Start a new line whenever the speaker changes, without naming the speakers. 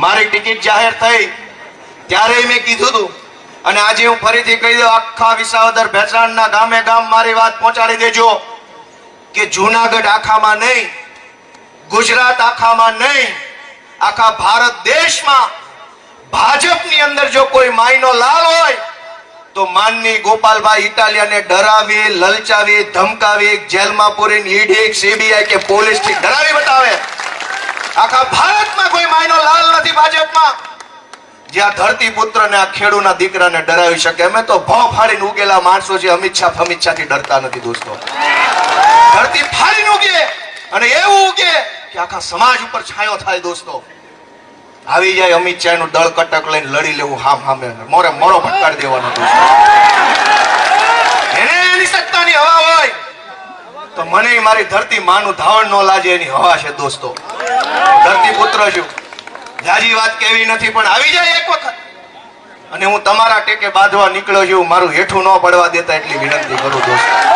મારી ટિકિટ જાહેર થઈ ત્યારે મેં કીધું હતું અને આજે હું ફરીથી કહી દઉં, આખા વિસાવદર ભેસાણના ગામે ગામ મારી વાત પહોંચાડી દેજો કે જૂનાગઢ આખામાં નહીં, ગુજરાત આખામાં નહીં, આખા ભારત દેશમાં ભાજપની અંદર જો કોઈ માયનો લાલ હોય તો માનની ગોપાલભાઈ ઇટાલિયાને ડરાવી, લલચાવી, ધમકાવી, જેલમાં પૂરીને ઈડી, સીબીઆઈ કે પોલીસથી ડરાવી બતાવે. આખા ભારતમાં કોઈ માયનો લાલ નથી ભાજપમાં જ્યાં ધરતી પુત્રને આ ખેડૂના દીકરાને ડરાવી શકે. અમે તો ભાવ ફાડીને ઉગેલા માણસો છે, અમિત શાહથી ડરતા નથી દોસ્તો. ધરતી ફાડીને ઉગે અને એવું ઉગે કે આખા સમાજ ઉપર છાયો થાય દોસ્તો. આવી જાય અમિત શાહ નું દળ કટક લઈને લડી લેવું, હામે મોરે મોરો ફટકારી દેવાનો દોસ્તો. એને એની સત્તાની હવા હોય તો મને મારી ધરતી માનું ધાવણ નો લાજે એની હવા છે દોસ્તો. ધરતી પુત્ર છું, જાજી વાત કેવી નથી, પણ આવી જાય એક વખત અને હું તમારા ટેકે બાંધવા નીકળ્યો છું. મારું હેઠું ન પડવા દેતા એટલી વિનંતી કરું દોસ્તો.